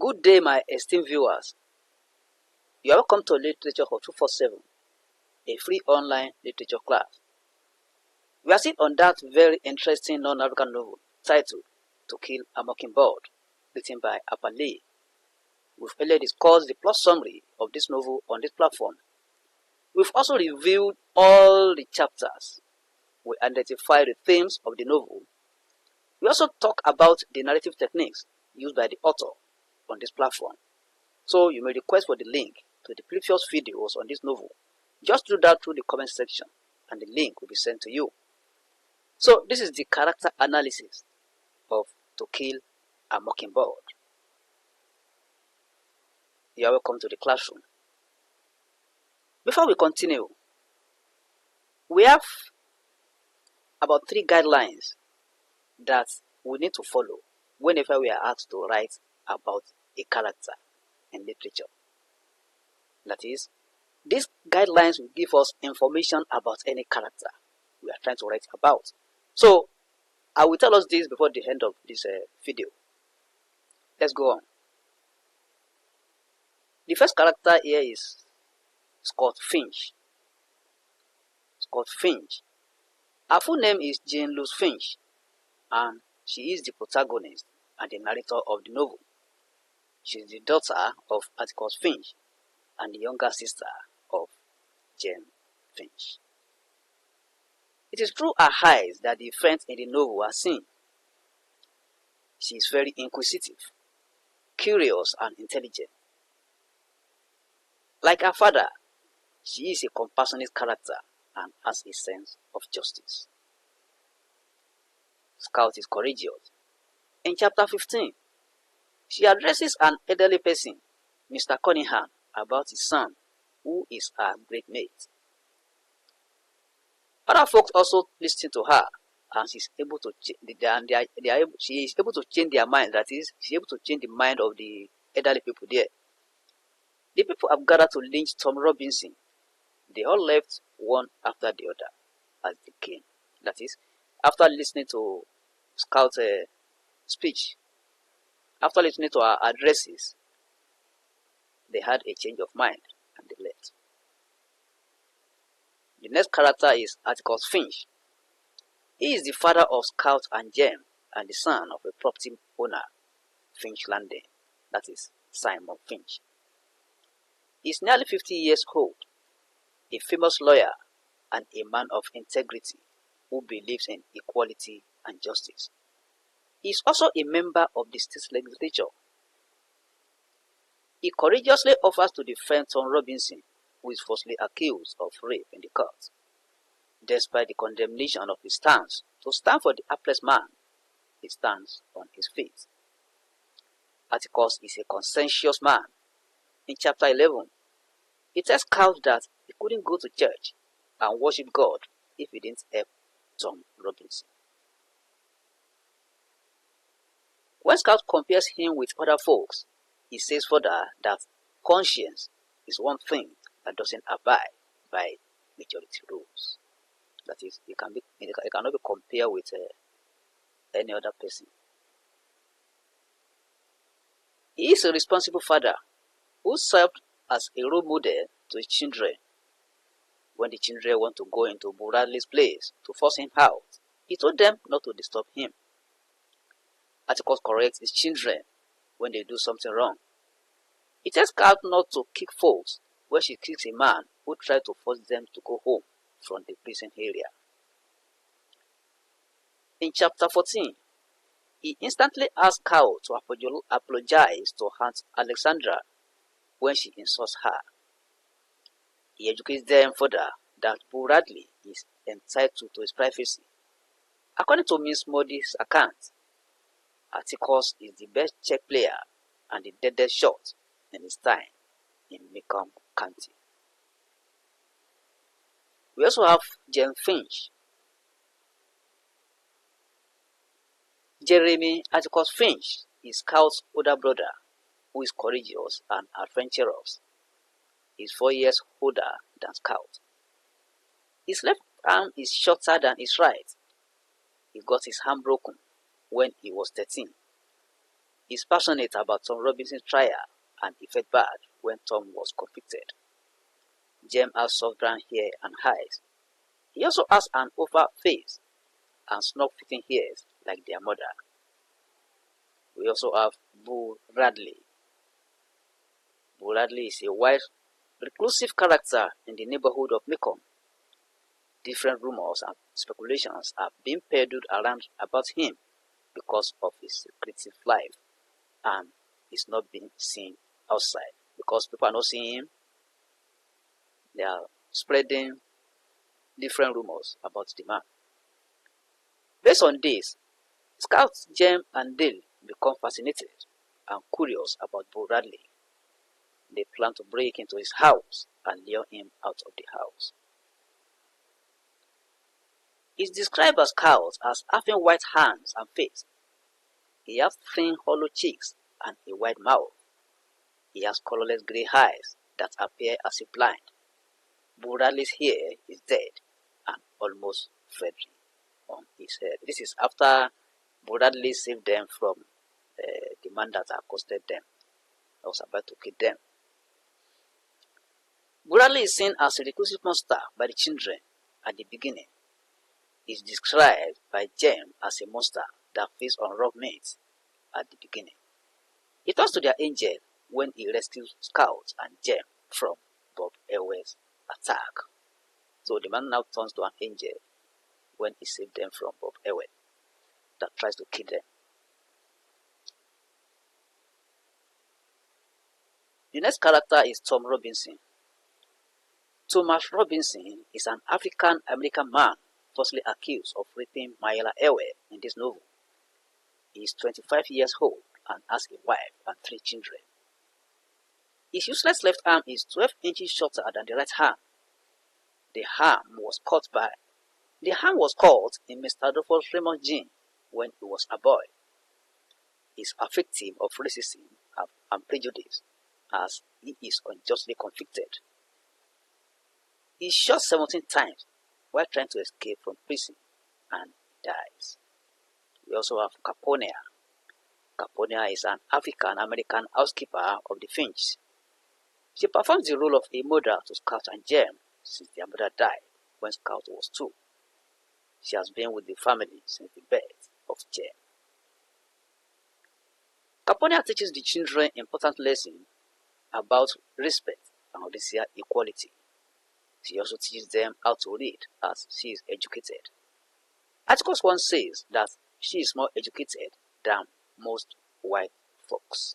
Good day, my esteemed viewers. You are welcome to Literature for 247, a free online literature class. We are still on that very interesting non-African novel titled To Kill a Mockingbird, written by Harper Lee. We've earlier discussed the plot summary of this novel on this platform. We've also reviewed all the chapters. We identified the themes of the novel. We also talk about the narrative techniques used by the author on this platform. So you may request for the link to the previous videos on this novel. Just do that through the comment section and the link will be sent to you. So this is the character analysis of To Kill a Mockingbird. You are welcome to the classroom. Before we continue, we have about 3 guidelines that we need to follow whenever we are asked to write about a character in literature. That is, these guidelines will give us information about any character we are trying to write about. So, I will tell us this before the end of this video. Let's go on. The first character here is Scott Finch. Scott Finch. Her full name is Jem Finch, and she is the protagonist and the narrator of the novel. She is the daughter of Atticus Finch and the younger sister of Jem Finch. It is through her eyes that the events in the novel are seen. She is very inquisitive, curious, and intelligent. Like her father, she is a compassionate character and has a sense of justice. Scout is courageous. In chapter 15, she addresses an elderly person, Mr. Cunningham, about his son, who is her great mate. Other folks also listen to her, and she is able to change their mind. That is, she is able to change the mind of the elderly people there. The people have gathered to lynch Tom Robinson. They all left one after the other as they came. That is, after listening to Scout's speech, after listening to her addresses, they had a change of mind and they left. The next character is Atticus Finch. He is the father of Scout and Jem and the son of a property owner, Finch Landing, that is Simon Finch. He is nearly 50 years old, a famous lawyer and a man of integrity who believes in equality and justice. He is also a member of the state legislature. He courageously offers to defend Tom Robinson, who is falsely accused of rape in the court. Despite the condemnation of his stance to stand for the hapless man, he stands on his feet. Atticus is a conscientious man. In chapter 11, he tells Scout that he couldn't go to church and worship God if he didn't help Tom Robinson. When Scout compares him with other folks, he says further that conscience is one thing that doesn't abide by majority rules. That is, it cannot be compared with any other person. He is a responsible father who served as a role model to his children. When the children want to go into Radley's place to force him out, he told them not to disturb him. Atticus corrects his children when they do something wrong. He tells Scout not to kick folks when she kicks a man who tried to force them to go home from the prison area. In chapter 14, he instantly asks Scout to apologize to Aunt Alexandra when she insults her. He educates them further that Radley is entitled to his privacy. According to Miss Moody's account, Atticus is the best check player and the deadest shot in his time in Macomb County. We also have Jem Finch. Jeremy Atticus Finch is Scout's older brother, who is courageous and adventurous. He is 4 years older than Scout. His left arm is shorter than his right. He got his arm broken when he was 13. is passionate about Tom Robinson's trial and he felt bad when Tom was convicted. Jem has soft brown hair and eyes. He also has an oval face and snug-fitting ears like their mother. We also have Boo Radley. Boo Radley is a white, reclusive character in the neighborhood of Macomb. Different rumors and speculations have been peddled around about him because of his secretive life and is not being seen outside. Because people are not seeing him, they are spreading different rumors about the man. Based on this, Scouts Jem and Dill become fascinated and curious about Boo Radley. They plan to break into his house and lure him out of the house. He is described as Scout as having white hands and face. He has thin hollow cheeks and a wide mouth. He has colorless grey eyes that appear as if blind. Boo Radley's hair is dead and almost feathery on his head. This is after Boo Radley saved them from the man that accosted them. I was about to kill them. Boo Radley is seen as a reclusive monster by the children at the beginning. He is described by Jem as a monster that feeds on raw meat at the beginning. He turns to their angel when he rescues Scout and Jem from Bob Ewell's attack. So the man now turns to an angel when he saved them from Bob Ewell that tries to kill them. The next character is Tom Robinson. Thomas Robinson is an African-American man falsely accused of raping Mayella Ewell in this novel. He is 25 years old and has a wife and 3 children. His useless left arm is 12 inches shorter than the right arm. The arm was caught in Mr. Adolphus Raymond Jean when he was a boy. He is a victim of racism and prejudice as he is unjustly convicted. He is shot 17 times while trying to escape from prison and dies. We also have Calpurnia. Calpurnia is an African-American housekeeper of the Finch. She performs the role of a mother to Scout and Jem since their mother died when Scout was 2. She has been with the family since the birth of Jem. Calpurnia teaches the children important lessons about respect and racial equality. She also teaches them how to read as she is educated. Atticus once says that she is more educated than most white folks.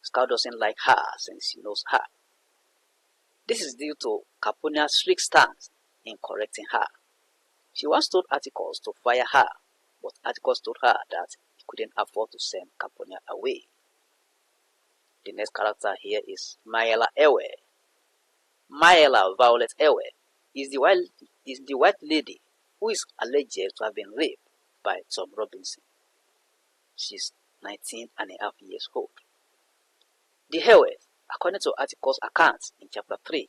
Scout doesn't like her since he knows her. This is due to Calpurnia's strict stance in correcting her. She once told Atticus to fire her, but Atticus told her that he couldn't afford to send Calpurnia away. The next character here is Mayella Ewell. Mayella Violet Ewell is the white lady who is alleged to have been raped by Tom Robinson. She's 19 and a half years old. The Ewells, according to Atticus' accounts in chapter 3,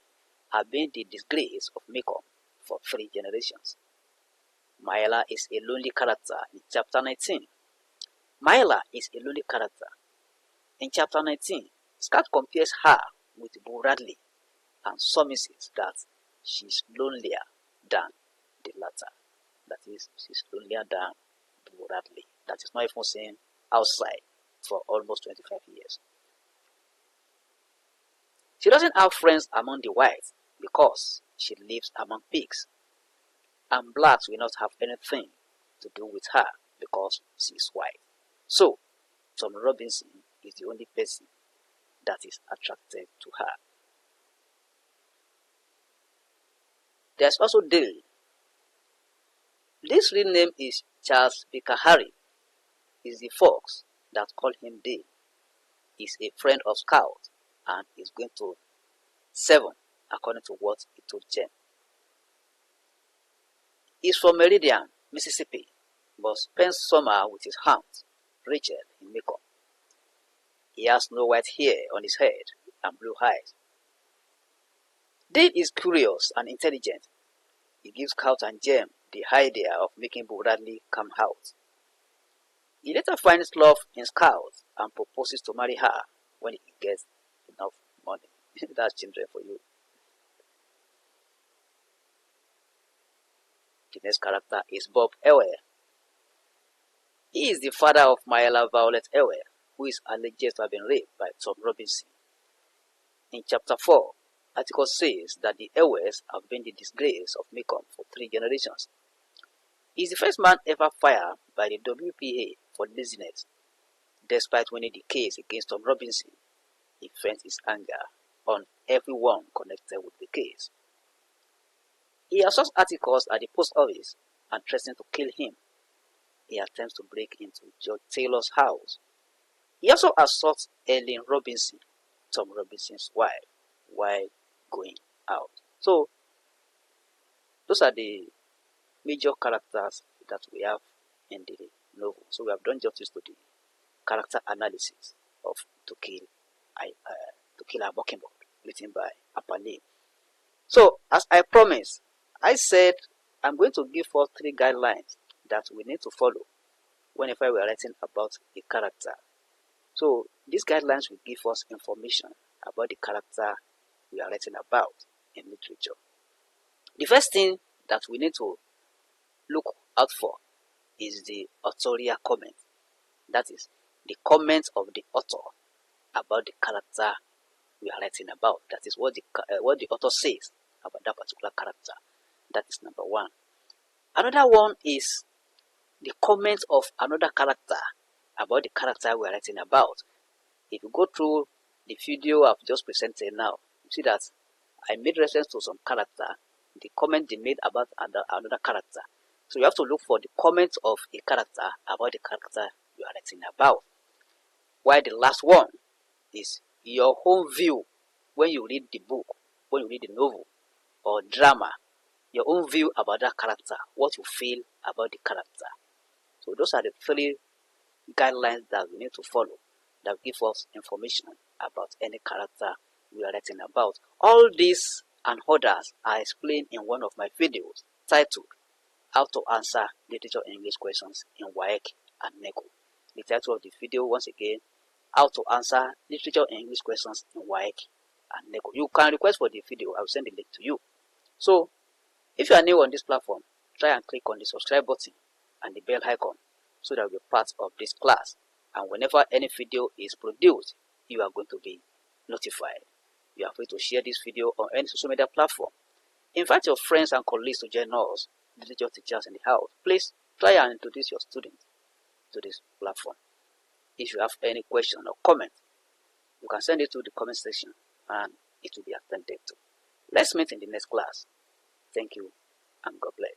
have been the disgrace of Macomb for 3 generations. Mayella is a lonely character in chapter 19. Mayella is a lonely character. In chapter 19, Scott compares her with Boo Radley and surmises that she is lonelier than the latter. That is, she is lonelier than Boo Radley. That is not even seen outside for almost 25 years. She doesn't have friends among the whites because she lives among pigs. And blacks will not have anything to do with her because she is white. So, Tom Robinson is the only person that is attracted to her. There's also Dill. Dill's real name is Charles Baker Harry. Is the fox that called him Dill. He's a friend of Scout and is going to 7 according to what he told Jem. He's from Meridian, Mississippi, but spends summer with his aunt, Rachel, in Macomb. He has no white hair on his head and blue eyes. Dill is curious and intelligent. He gives Scout and Jem the idea of making Boo Radley come out. He later finds love in Scout and proposes to marry her when he gets enough money. That's children for you. The next character is Bob Ewell. He is the father of Mayella Ewell, who is alleged to have been raped by Tom Robinson. In chapter 4, Atticus says that the Ewells have been the disgrace of Macon for 3 generations. He is the first man ever fired by the WPA for laziness. Despite winning the case against Tom Robinson, he vents his anger on everyone connected with the case. He assaults Atticus at the post office and threatens to kill him. He attempts to break into George Taylor's house. He also assaults Ellen Robinson, Tom Robinson's wife, while going out. So, those are the major characters that we have in the novel. So we have done justice to the character analysis of To Kill a Mockingbird, written by Harper Lee. So, as I promised, I said I'm going to give us 3 guidelines that we need to follow whenever we are writing about a character. So, these guidelines will give us information about the character we are writing about in literature. The first thing that we need to look out for is the authorial comment. That is, the comment of the author about the character we are writing about. That is what the author says about that particular character. That is number 1. Another one is the comment of another character about the character we are writing about. If you go through the video I've just presented now, you see that I made reference to some character, the comment they made about another character. So you have to look for the comment of a character about the character you are writing about. While the last one is your own view when you read the book, when you read the novel or drama, your own view about that character, what you feel about the character. So those are the 3 guidelines that we need to follow that give us information about any character we are writing about. All these and others are explained in one of my videos titled How to Answer Literature English Questions in WAEC and NECO. The title of the video once again, How to Answer Literature English Questions in WAEC and NECO. You can request for the video, I will send the link to you. So, if you are new on this platform, try and click on the subscribe button and the bell icon so that you'll be part of this class. And whenever any video is produced, you are going to be notified. You are free to share this video on any social media platform. Invite your friends and colleagues to join us, literature teachers in the house. Please try and introduce your students to this platform. If you have any question or comment, you can send it to the comment section and it will be attended to. Let's meet in the next class. Thank you and God bless.